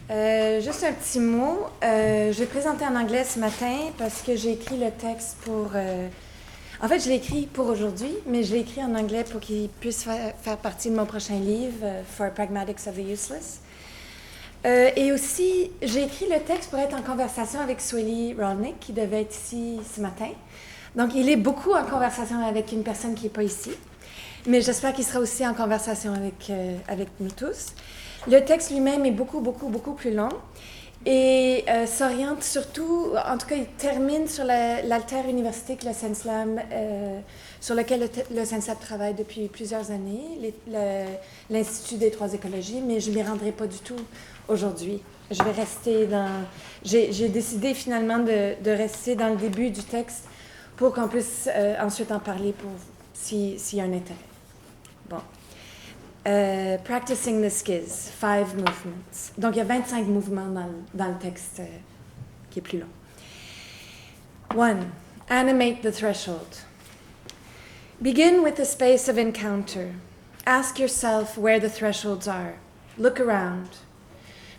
Juste un petit mot. Je vais présenter en anglais ce matin parce que j'ai écrit le texte pour... En fait, je l'ai écrit pour aujourd'hui, mais je l'ai écrit en anglais pour qu'il puisse faire partie de mon prochain livre, For Pragmatics of the Useless. Et aussi, j'ai écrit le texte pour être en conversation avec Suely Rolnik, qui devait être ici ce matin. Donc, il est beaucoup en conversation avec une personne qui n'est pas ici, mais j'espère qu'il sera aussi en conversation avec nous tous. Le texte lui-même est beaucoup plus long et s'oriente surtout, en tout cas, il termine sur l'alter-université que le Senslam, sur lequel le Senslam travaille depuis plusieurs années, l'Institut des trois écologies, mais je ne m'y rendrai pas du tout aujourd'hui. Je vais rester dans... J'ai décidé finalement de rester dans le début du texte pour qu'on puisse ensuite en parler s'il y a un intérêt. Bon. Practicing the skis, 5 movements. Donc, il y a 25 mouvements dans le texte qui est plus long. 1. Animate the threshold. Begin with the space of encounter. Ask yourself where the thresholds are. Look around.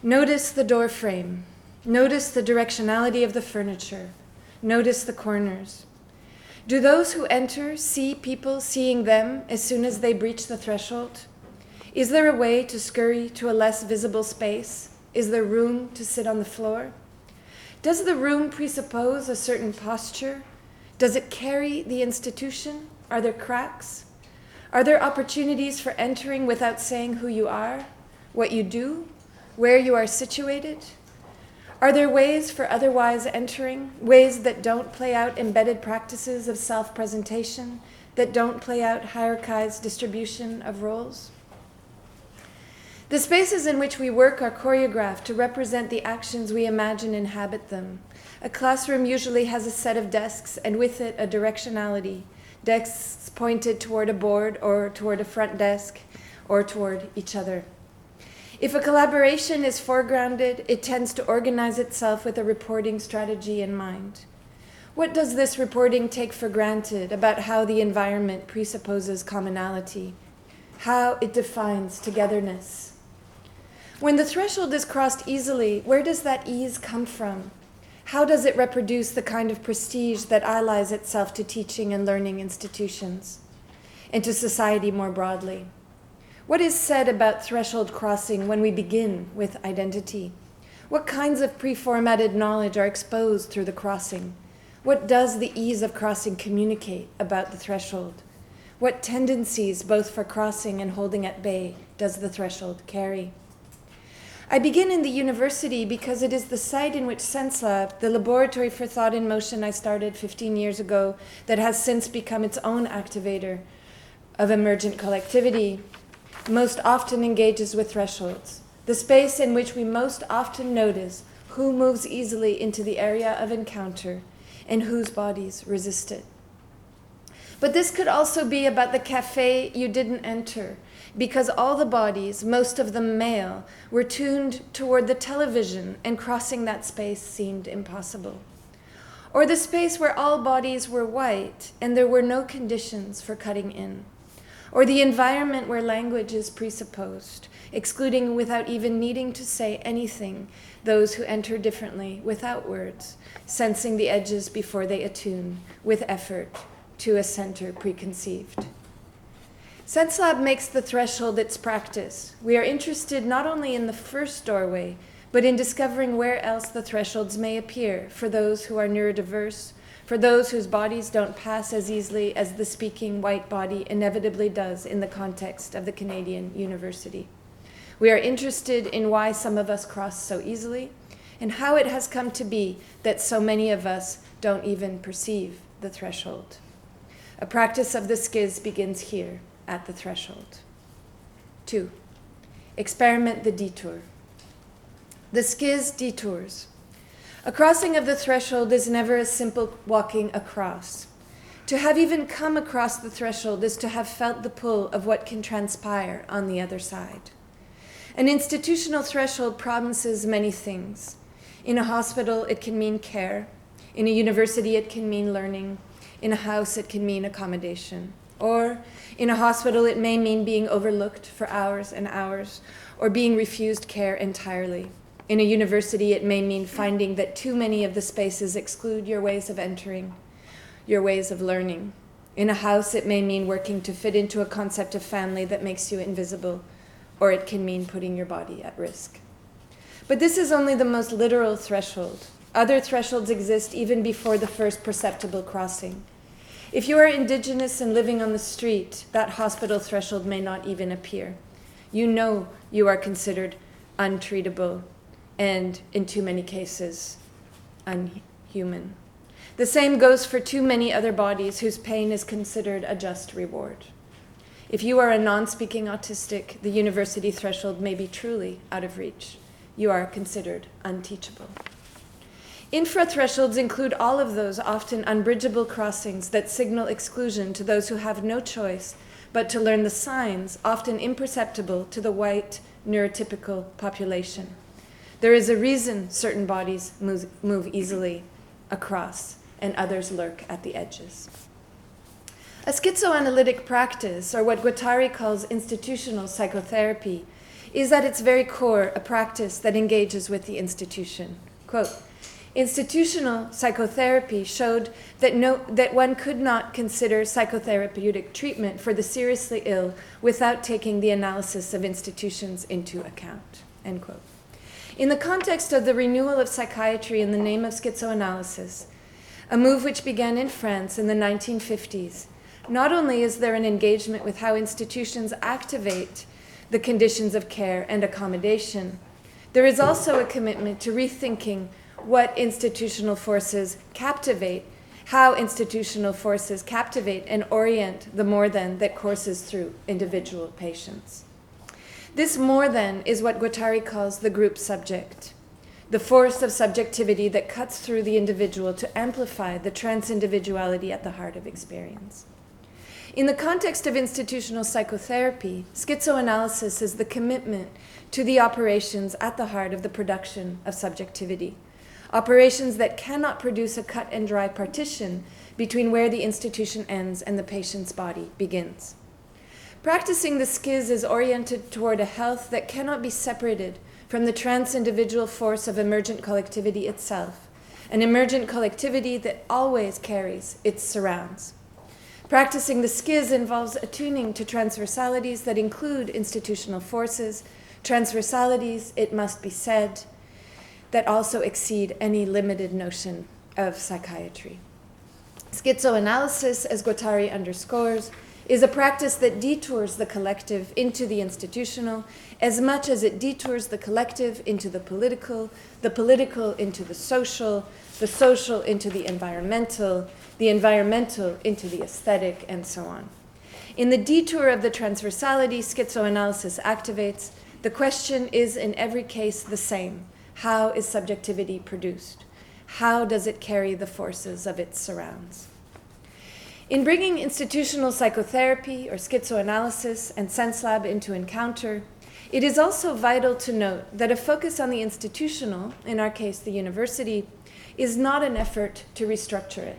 Notice the door frame. Notice the directionality of the furniture. Notice the corners. Do those who enter see people seeing them as soon as they breach the threshold? Is there a way to scurry to a less visible space? Is there room to sit on the floor? Does the room presuppose a certain posture? Does it carry the institution? Are there cracks? Are there opportunities for entering without saying who you are, what you do, where you are situated? Are there ways for otherwise entering, ways that don't play out embedded practices of self-presentation, that don't play out hierarchized distribution of roles? The spaces in which we work are choreographed to represent the actions we imagine inhabit them. A classroom usually has a set of desks and with it a directionality, desks pointed toward a board or toward a front desk or toward each other. If a collaboration is foregrounded, it tends to organize itself with a reporting strategy in mind. What does this reporting take for granted about how the environment presupposes commonality, how it defines togetherness? When the threshold is crossed easily, where does that ease come from? How does it reproduce the kind of prestige that allies itself to teaching and learning institutions, and to society more broadly? What is said about threshold crossing when we begin with identity? What kinds of pre-formatted knowledge are exposed through the crossing? What does the ease of crossing communicate about the threshold? What tendencies, both for crossing and holding at bay, does the threshold carry? I begin in the university because it is the site in which SenseLab, the laboratory for thought in motion I started 15 years ago, that has since become its own activator of emergent collectivity, most often engages with thresholds, the space in which we most often notice who moves easily into the area of encounter and whose bodies resist it. But this could also be about the cafe you didn't enter, because all the bodies, most of them male, were tuned toward the television and crossing that space seemed impossible. Or the space where all bodies were white and there were no conditions for cutting in. Or the environment where language is presupposed, excluding without even needing to say anything those who enter differently without words, sensing the edges before they attune, with effort, to a center preconceived. SenseLab makes the threshold its practice. We are interested not only in the first doorway, but in discovering where else the thresholds may appear for those who are neurodiverse, for those whose bodies don't pass as easily as the speaking white body inevitably does in the context of the Canadian university. We are interested in why some of us cross so easily, and how it has come to be that so many of us don't even perceive the threshold. A practice of the skiz begins here, at the threshold. 2. Experiment the detour. The skiz detours. A crossing of the threshold is never a simple walking across. To have even come across the threshold is to have felt the pull of what can transpire on the other side. An institutional threshold promises many things. In a hospital, it can mean care. In a university, it can mean learning. In a house, it can mean accommodation. Or in a hospital, it may mean being overlooked for hours and hours, or being refused care entirely. In a university, it may mean finding that too many of the spaces exclude your ways of entering, your ways of learning. In a house, it may mean working to fit into a concept of family that makes you invisible, or it can mean putting your body at risk. But this is only the most literal threshold. Other thresholds exist even before the first perceptible crossing. If you are indigenous and living on the street, that hospital threshold may not even appear. You know you are considered untreatable and, in too many cases, unhuman. The same goes for too many other bodies whose pain is considered a just reward. If you are a non-speaking autistic, the university threshold may be truly out of reach. You are considered unteachable. Infra-thresholds include all of those often unbridgeable crossings that signal exclusion to those who have no choice but to learn the signs, often imperceptible to the white, neurotypical population. There is a reason certain bodies move easily across and others lurk at the edges. A schizoanalytic practice, or what Guattari calls institutional psychotherapy, is at its very core a practice that engages with the institution. Quote, institutional psychotherapy showed that one could not consider psychotherapeutic treatment for the seriously ill without taking the analysis of institutions into account. End quote. In the context of the renewal of psychiatry in the name of schizoanalysis, a move which began in France in the 1950s, not only is there an engagement with how institutions activate the conditions of care and accommodation, there is also a commitment to rethinking what institutional forces captivate, how institutional forces captivate and orient the more than that courses through individual patients. This more than is what Guattari calls the group subject, the force of subjectivity that cuts through the individual to amplify the trans-individuality at the heart of experience. In the context of institutional psychotherapy, schizoanalysis is the commitment to the operations at the heart of the production of subjectivity, operations that cannot produce a cut and dry partition between where the institution ends and the patient's body begins. Practicing the schiz is oriented toward a health that cannot be separated from the trans-individual force of emergent collectivity itself, an emergent collectivity that always carries its surrounds. Practicing the schiz involves attuning to transversalities that include institutional forces, transversalities, it must be said, that also exceed any limited notion of psychiatry. Schizoanalysis, as Guattari underscores, is a practice that detours the collective into the institutional as much as it detours the collective into the political into the social into the environmental into the aesthetic, and so on. In the detour of the transversality schizoanalysis activates, the question is in every case the same. How is subjectivity produced? How does it carry the forces of its surrounds? In bringing institutional psychotherapy or schizoanalysis and sense lab into encounter, it is also vital to note that a focus on the institutional, in our case the university, is not an effort to restructure it.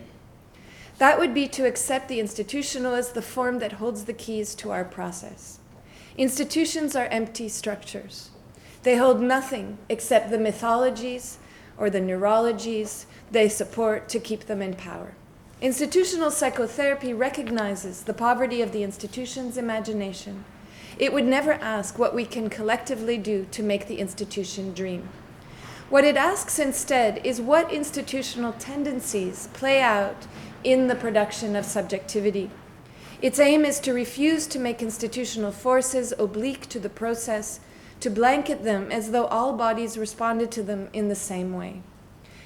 That would be to accept the institutional as the form that holds the keys to our process. Institutions are empty structures. They hold nothing except the mythologies or the neurologies they support to keep them in power. Institutional psychotherapy recognizes the poverty of the institution's imagination. It would never ask what we can collectively do to make the institution dream. What it asks instead is what institutional tendencies play out in the production of subjectivity. Its aim is to refuse to make institutional forces oblique to the process, to blanket them as though all bodies responded to them in the same way.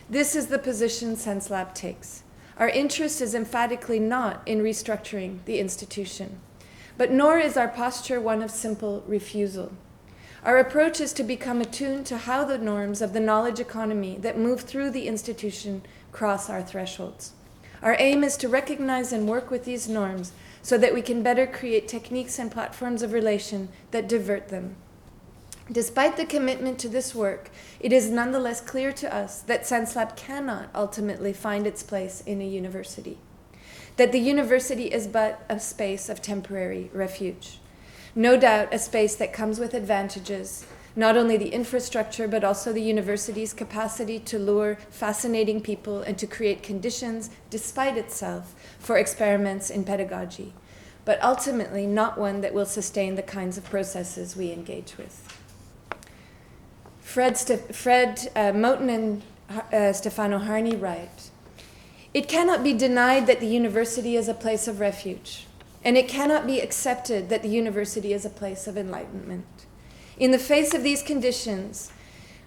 This is the position Sense Lab takes. Our interest is emphatically not in restructuring the institution, but nor is our posture one of simple refusal. Our approach is to become attuned to how the norms of the knowledge economy that move through the institution cross our thresholds. Our aim is to recognize and work with these norms so that we can better create techniques and platforms of relation that divert them. Despite the commitment to this work, it is nonetheless clear to us that Sense Lab cannot ultimately find its place in a university, that the university is but a space of temporary refuge. No doubt a space that comes with advantages, not only the infrastructure, but also the university's capacity to lure fascinating people and to create conditions, despite itself, for experiments in pedagogy, but ultimately not one that will sustain the kinds of processes we engage with. Fred Moten and Stefano Harney write, "It cannot be denied that the university is a place of refuge, and it cannot be accepted that the university is a place of enlightenment. In the face of these conditions,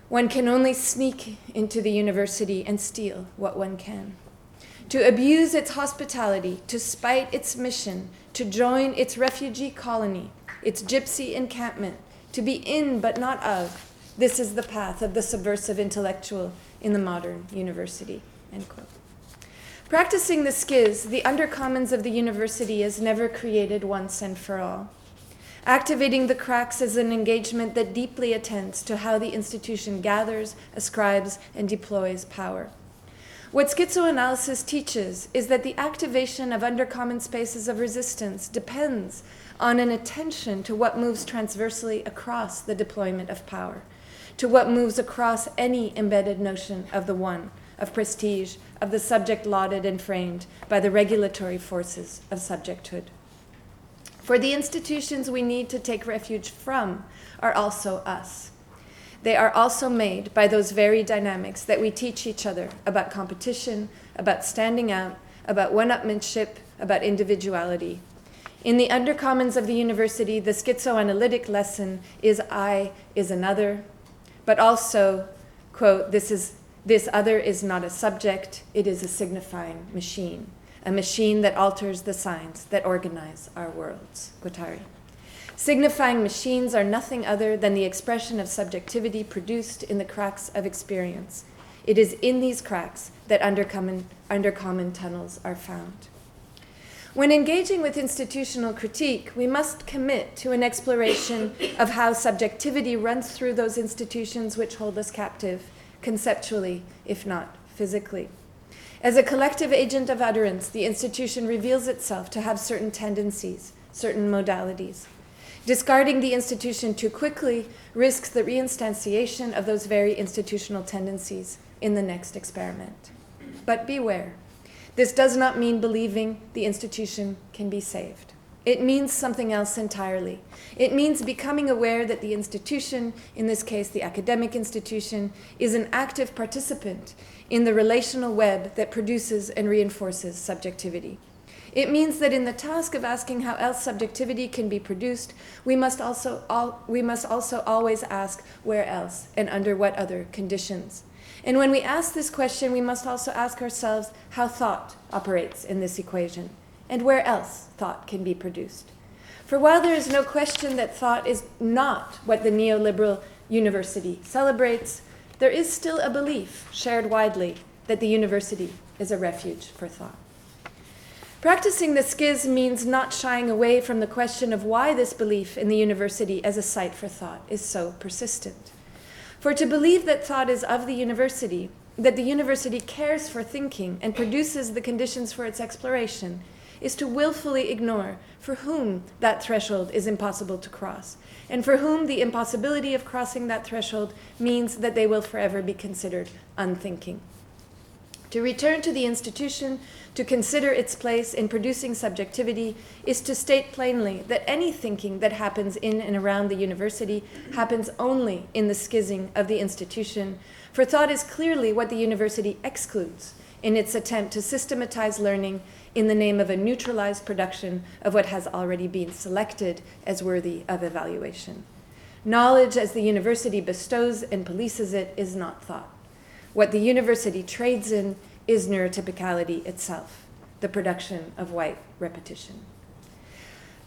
one can only sneak into the university and steal what one can. To abuse its hospitality, to spite its mission, to join its refugee colony, its gypsy encampment, to be in but not of, this is the path of the subversive intellectual in the modern university." End quote. Practicing the schiz, the undercommons of the university is never created once and for all. Activating the cracks is an engagement that deeply attends to how the institution gathers, ascribes, and deploys power. What schizoanalysis teaches is that the activation of undercommon spaces of resistance depends on an attention to what moves transversely across the deployment of power, to what moves across any embedded notion of the one, of prestige, of the subject lauded and framed by the regulatory forces of subjecthood. For the institutions we need to take refuge from are also us. They are also made by those very dynamics that we teach each other about competition, about standing out, about one-upmanship, about individuality. In the undercommons of the university, the schizoanalytic lesson is I is another, but also, quote, this other is not a subject, it is a signifying machine, a machine that alters the signs that organize our worlds, Guattari. Signifying machines are nothing other than the expression of subjectivity produced in the cracks of experience. It is in these cracks that undercommon tunnels are found. When engaging with institutional critique, we must commit to an exploration of how subjectivity runs through those institutions which hold us captive, conceptually, if not physically. As a collective agent of utterance, the institution reveals itself to have certain tendencies, certain modalities. Discarding the institution too quickly risks the reinstantiation of those very institutional tendencies in the next experiment. But beware, this does not mean believing the institution can be saved. It means something else entirely. It means becoming aware that the institution, in this case the academic institution, is an active participant in the relational web that produces and reinforces subjectivity. It means that in the task of asking how else subjectivity can be produced, we must also always ask where else and under what other conditions. And when we ask this question, we must also ask ourselves how thought operates in this equation, and where else thought can be produced. For while there is no question that thought is not what the neoliberal university celebrates, there is still a belief, shared widely, that the university is a refuge for thought. Practicing the schiz means not shying away from the question of why this belief in the university as a site for thought is so persistent. For to believe that thought is of the university, that the university cares for thinking and produces the conditions for its exploration, is to willfully ignore for whom that threshold is impossible to cross, and for whom the impossibility of crossing that threshold means that they will forever be considered unthinking. To return to the institution, to consider its place in producing subjectivity, is to state plainly that any thinking that happens in and around the university happens only in the schizing of the institution, for thought is clearly what the university excludes in its attempt to systematize learning in the name of a neutralized production of what has already been selected as worthy of evaluation. Knowledge as the university bestows and polices it is not thought. What the university trades in is neurotypicality itself, the production of white repetition.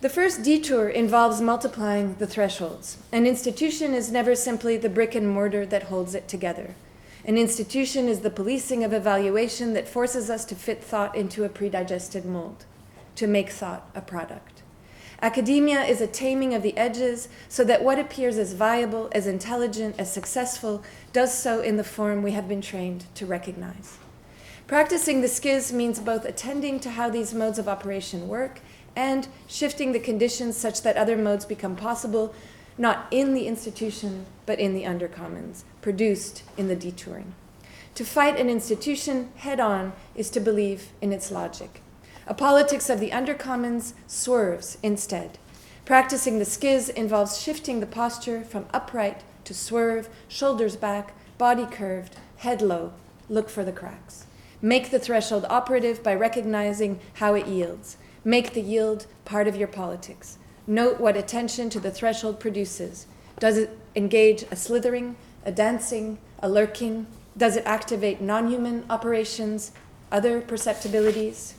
The first detour involves multiplying the thresholds. An institution is never simply the brick and mortar that holds it together. An institution is the policing of evaluation that forces us to fit thought into a predigested mold, to make thought a product. Academia is a taming of the edges so that what appears as viable, as intelligent, as successful, does so in the form we have been trained to recognize. Practicing the schiz means both attending to how these modes of operation work and shifting the conditions such that other modes become possible, not in the institution, but in the undercommons, produced in the detouring. To fight an institution head-on is to believe in its logic. A politics of the undercommons swerves instead. Practicing the schiz involves shifting the posture from upright to swerve, shoulders back, body curved, head low, look for the cracks. Make the threshold operative by recognizing how it yields. Make the yield part of your politics. Note what attention to the threshold produces. Does it engage a slithering, a dancing, a lurking? Does it activate non-human operations, other perceptibilities?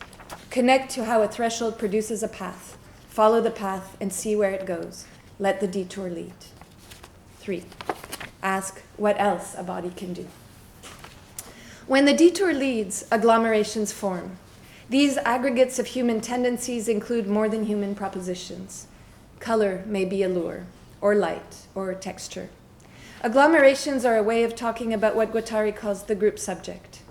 Connect to how a threshold produces a path. Follow the path and see where it goes. Let the detour lead. 3. Ask what else a body can do. When the detour leads, agglomerations form. These aggregates of human tendencies include more than human propositions. Color may be a lure, or light, or texture. Agglomerations are a way of talking about what Guattari calls the group subject.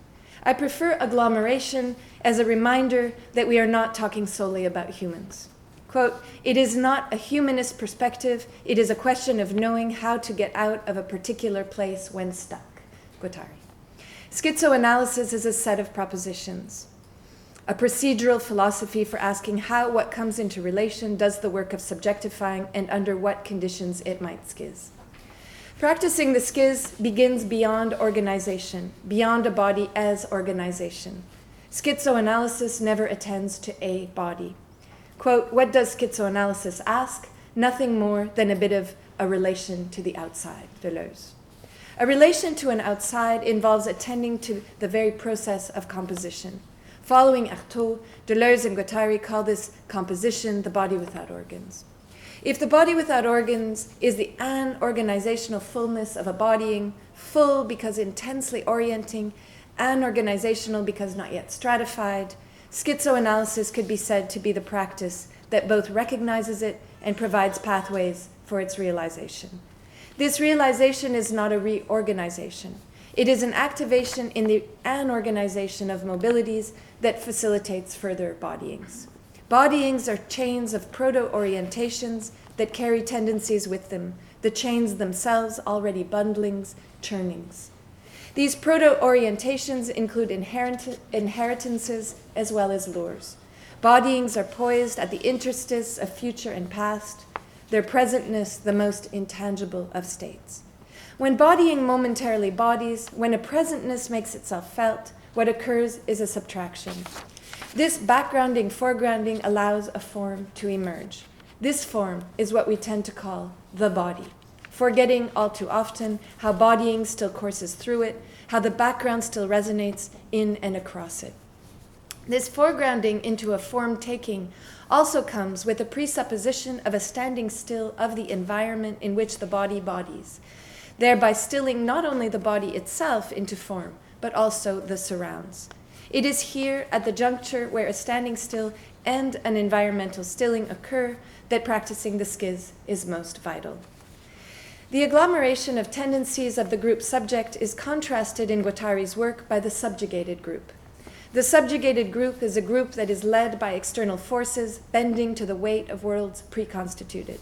I prefer agglomeration as a reminder that we are not talking solely about humans. Quote, "It is not a humanist perspective, it is a question of knowing how to get out of a particular place when stuck." Guattari. Schizoanalysis is a set of propositions, a procedural philosophy for asking how what comes into relation does the work of subjectifying and under what conditions it might schiz. Practicing the schiz begins beyond organization, beyond a body as organization. Schizoanalysis never attends to a body. Quote, "What does schizoanalysis ask? Nothing more than a bit of a relation to the outside," Deleuze. A relation to an outside involves attending to the very process of composition. Following Artaud, Deleuze and Guattari call this composition the body without organs. If the body without organs is the anorganizational fullness of a bodying, full because intensely orienting, anorganizational because not yet stratified, schizoanalysis could be said to be the practice that both recognizes it and provides pathways for its realization. This realization is not a reorganization. It is an activation in the anorganization of mobilities that facilitates further bodyings. Bodyings are chains of proto-orientations that carry tendencies with them, the chains themselves already bundlings, churnings. These proto-orientations include inheritances as well as lures. Bodyings are poised at the interstice of future and past, their presentness the most intangible of states. When bodying momentarily bodies, when a presentness makes itself felt, what occurs is a subtraction. This backgrounding, foregrounding allows a form to emerge. This form is what we tend to call the body, forgetting all too often how bodying still courses through it, how the background still resonates in and across it. This foregrounding into a form-taking also comes with a presupposition of a standing still of the environment in which the body bodies, thereby stilling not only the body itself into form, but also the surrounds. It is here at the juncture where a standing still and an environmental stilling occur that practicing the schiz is most vital. The agglomeration of tendencies of the group subject is contrasted in Guattari's work by the subjugated group. The subjugated group is a group that is led by external forces bending to the weight of worlds preconstituted.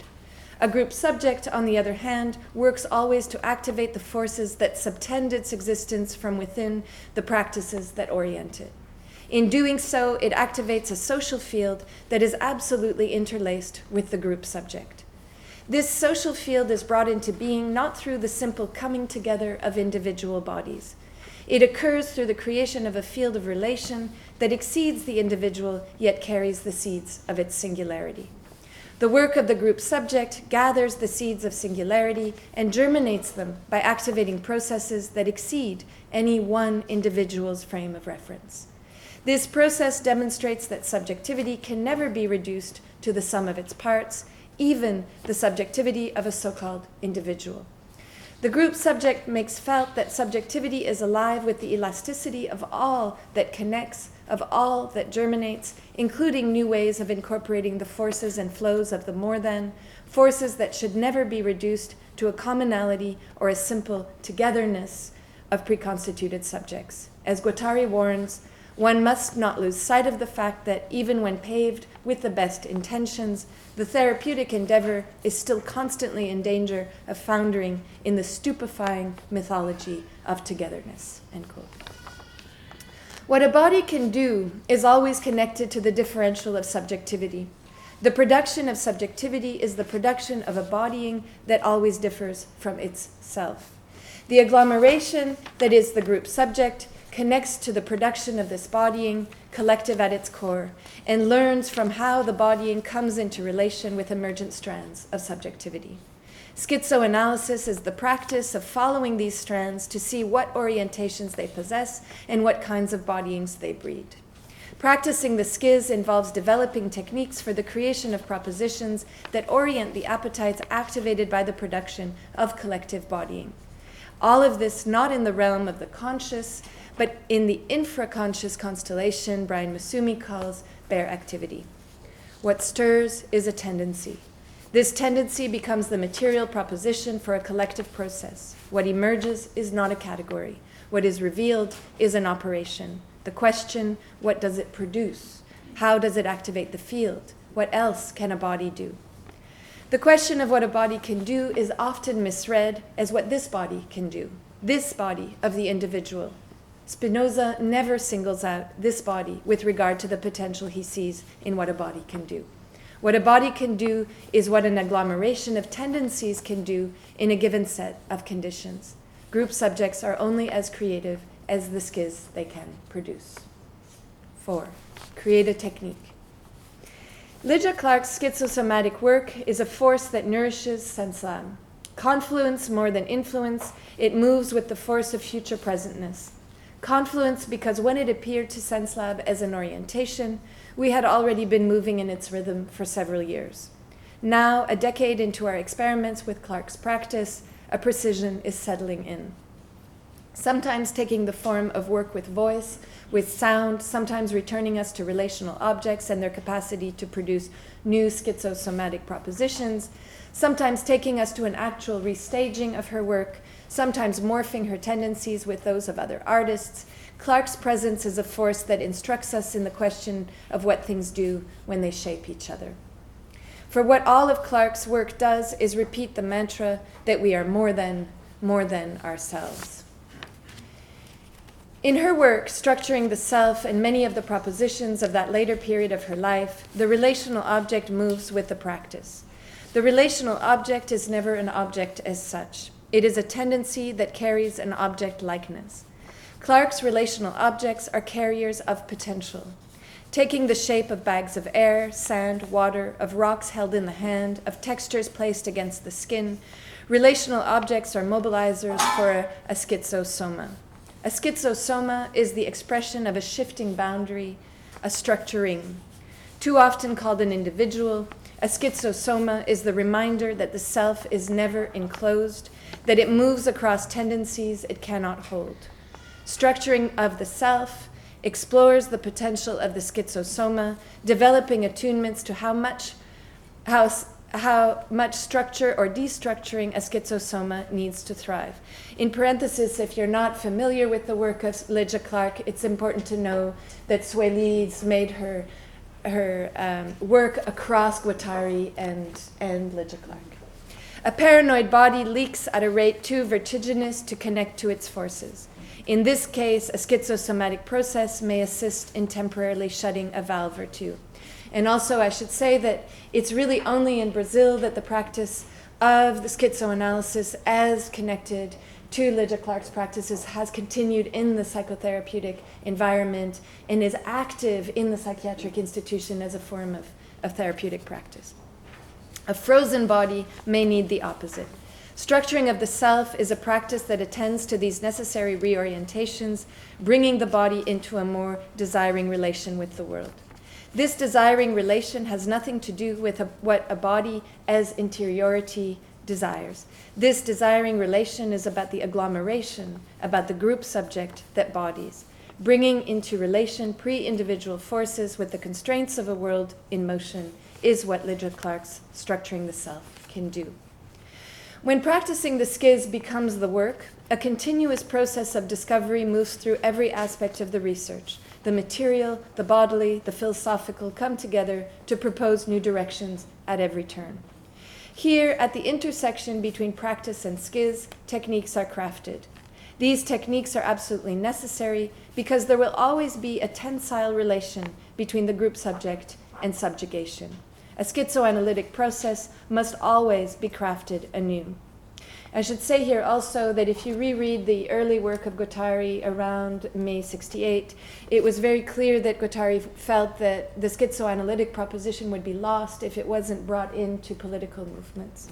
A group subject, on the other hand, works always to activate the forces that subtend its existence from within the practices that orient it. In doing so, it activates a social field that is absolutely interlaced with the group subject. This social field is brought into being not through the simple coming together of individual bodies. It occurs through the creation of a field of relation that exceeds the individual, yet carries the seeds of its singularity. The work of the group subject gathers the seeds of singularity and germinates them by activating processes that exceed any one individual's frame of reference. This process demonstrates that subjectivity can never be reduced to the sum of its parts, even the subjectivity of a so-called individual. The group subject makes felt that subjectivity is alive with the elasticity of all that connects, of all that germinates, including new ways of incorporating the forces and flows of the more than, forces that should never be reduced to a commonality or a simple togetherness of preconstituted subjects. As Guattari warns, One must not lose sight of the fact that even when paved with the best intentions, the therapeutic endeavor is still constantly in danger of foundering in the stupefying mythology of togetherness." End quote. What a body can do is always connected to the differential of subjectivity. The production of subjectivity is the production of a bodying that always differs from its self. The agglomeration that is the group subject connects to the production of this bodying, collective at its core, and learns from how the bodying comes into relation with emergent strands of subjectivity. Schizoanalysis is the practice of following these strands to see what orientations they possess and what kinds of bodyings they breed. Practicing the schiz involves developing techniques for the creation of propositions that orient the appetites activated by the production of collective bodying. All of this not in the realm of the conscious, but in the infraconscious constellation Brian Masumi calls bare activity. What stirs is a tendency. This tendency becomes the material proposition for a collective process. What emerges is not a category. What is revealed is an operation. The question, what does it produce? How does it activate the field? What else can a body do? The question of what a body can do is often misread as what this body can do, this body of the individual. Spinoza never singles out this body with regard to the potential he sees in what a body can do. What a body can do is what an agglomeration of tendencies can do in a given set of conditions. Group subjects are only as creative as the schiz they can produce. 4. Create a technique. Lydia Clark's schizosomatic work is a force that nourishes sense-lab. Confluence more than influence, it moves with the force of future presentness. Confluence because when it appeared to sense-lab as an orientation, we had already been moving in its rhythm for several years. Now, a decade into our experiments with Clark's practice, a precision is settling in. Sometimes taking the form of work with voice, with sound, sometimes returning us to relational objects and their capacity to produce new schizosomatic propositions, sometimes taking us to an actual restaging of her work, sometimes morphing her tendencies with those of other artists. Clark's presence is a force that instructs us in the question of what things do when they shape each other. For what all of Clark's work does is repeat the mantra that we are more than ourselves. In her work, structuring the self and many of the propositions of that later period of her life, the relational object moves with the practice. The relational object is never an object as such. It is a tendency that carries an object likeness. Clark's relational objects are carriers of potential, taking the shape of bags of air, sand, water, of rocks held in the hand, of textures placed against the skin. Relational objects are mobilizers for a schizosoma. A schizosoma is the expression of a shifting boundary, a structuring. Too often called an individual, a schizosoma is the reminder that the self is never enclosed, that it moves across tendencies it cannot hold. Structuring of the self explores the potential of the schizosoma, developing attunements to how much structure or destructuring a schizosoma needs to thrive. In parenthesis, if you're not familiar with the work of Lydia Clark, it's important to know that Suely's made her work across Guattari and Lydia Clark. A paranoid body leaks at a rate too vertiginous to connect to its forces. In this case, a schizosomatic process may assist in temporarily shutting a valve or two. And also, I should say that it's really only in Brazil that the practice of the schizoanalysis as connected to Lydia Clark's practices has continued in the psychotherapeutic environment and is active in the psychiatric institution as a form of therapeutic practice. A frozen body may need the opposite. Structuring of the self is a practice that attends to these necessary reorientations, bringing the body into a more desiring relation with the world. This desiring relation has nothing to do with what a body as interiority desires. This desiring relation is about the agglomeration, about the group subject that bodies, bringing into relation pre-individual forces with the constraints of a world in motion is what Lydia Clark's structuring the self can do. When practicing the schiz becomes the work, a continuous process of discovery moves through every aspect of the research. the material, the bodily, the philosophical come together to propose new directions at every turn. Here, at the intersection between practice and schiz, techniques are crafted. These techniques are absolutely necessary because there will always be a tensile relation between the group subject and subjugation. A schizoanalytic process must always be crafted anew. I should say here also that if you reread the early work of Guattari around May 68, it was very clear that Guattari felt that the schizoanalytic proposition would be lost if it wasn't brought into political movements.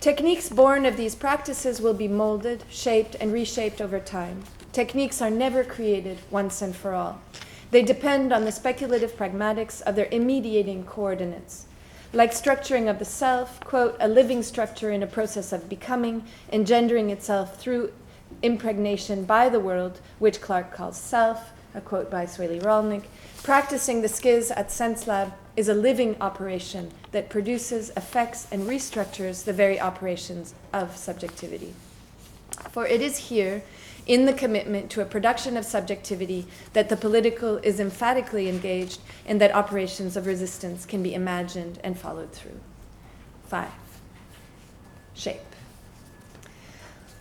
Techniques born of these practices will be molded, shaped, and reshaped over time. Techniques are never created once and for all. They depend on the speculative pragmatics of their immediating coordinates. Like structuring of the self, quote, a living structure in a process of becoming, engendering itself through impregnation by the world, which Clarke calls self, a quote by Suely Rolnik, practicing the schiz at Sense Lab is a living operation that produces, affects, and restructures the very operations of subjectivity. For it is here, in the commitment to a production of subjectivity, that the political is emphatically engaged and that operations of resistance can be imagined and followed through. 5. Shape.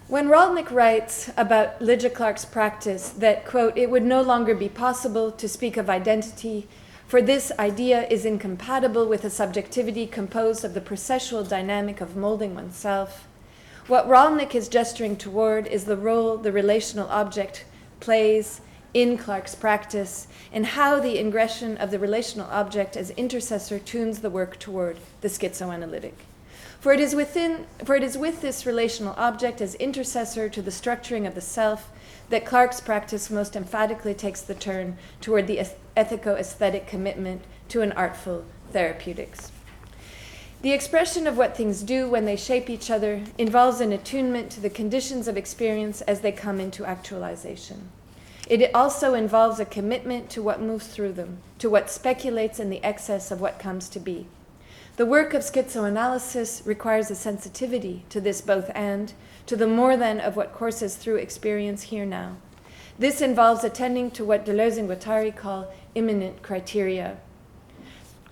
When Rolnik writes about Lydia Clarke's practice that, quote, it would no longer be possible to speak of identity, for this idea is incompatible with a subjectivity composed of the processual dynamic of molding oneself, what Rolnik is gesturing toward is the role the relational object plays in Clarke's practice and how the ingression of the relational object as intercessor tunes the work toward the schizoanalytic. For it is with this relational object as intercessor to the structuring of the self that Clarke's practice most emphatically takes the turn toward the ethico-aesthetic commitment to an artful therapeutics. The expression of what things do when they shape each other involves an attunement to the conditions of experience as they come into actualization. It also involves a commitment to what moves through them, to what speculates in the excess of what comes to be. The work of schizoanalysis requires a sensitivity to this both and, to the more than of what courses through experience here now. This involves attending to what Deleuze and Guattari call immanent criteria.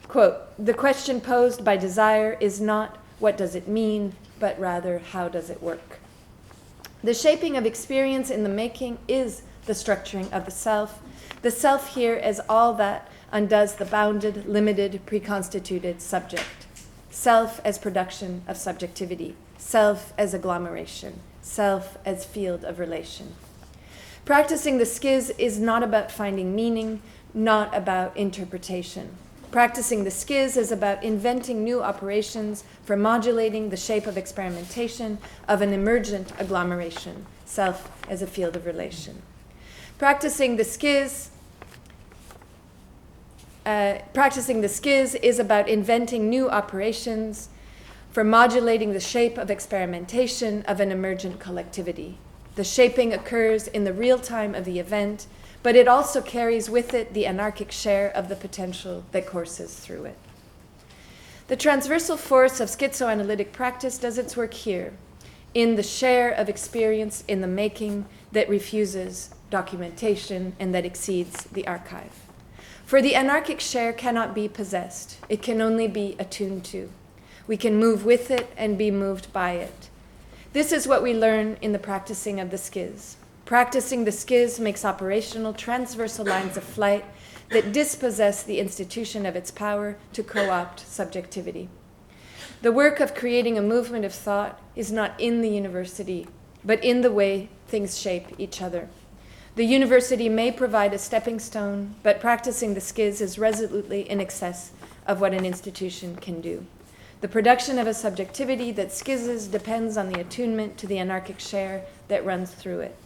Quote, the question posed by desire is not what does it mean, but rather how does it work. The shaping of experience in the making is the structuring of the self here as all that undoes the bounded, limited, preconstituted subject. Self as production of subjectivity, self as agglomeration, self as field of relation. Practicing the schiz is not about finding meaning, not about interpretation. Practicing the schiz is about inventing new operations for modulating the shape of experimentation of an emergent agglomeration, self as a field of relation. Practicing the schiz is about inventing new operations for modulating the shape of experimentation of an emergent collectivity. The shaping occurs in the real time of the event, but it also carries with it the anarchic share of the potential that courses through it. The transversal force of schizoanalytic practice does its work here, in the share of experience in the making that refuses documentation and that exceeds the archive. For the anarchic share cannot be possessed. It can only be attuned to. We can move with it and be moved by it. This is what we learn in the practicing of the schiz. Practicing the schiz makes operational transversal lines of flight that dispossess the institution of its power to co-opt subjectivity. The work of creating a movement of thought is not in the university, but in the way things shape each other. The university may provide a stepping stone, but practicing the schiz is resolutely in excess of what an institution can do. The production of a subjectivity that schizes depends on the attunement to the anarchic share that runs through it.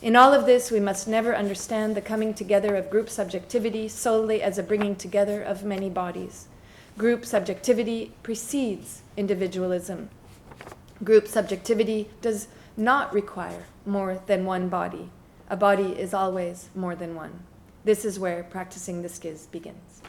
In all of this, we must never understand the coming together of group subjectivity solely as a bringing together of many bodies. Group subjectivity precedes individualism. Group subjectivity does not require more than one body. A body is always more than one. This is where practicing the schiz begins.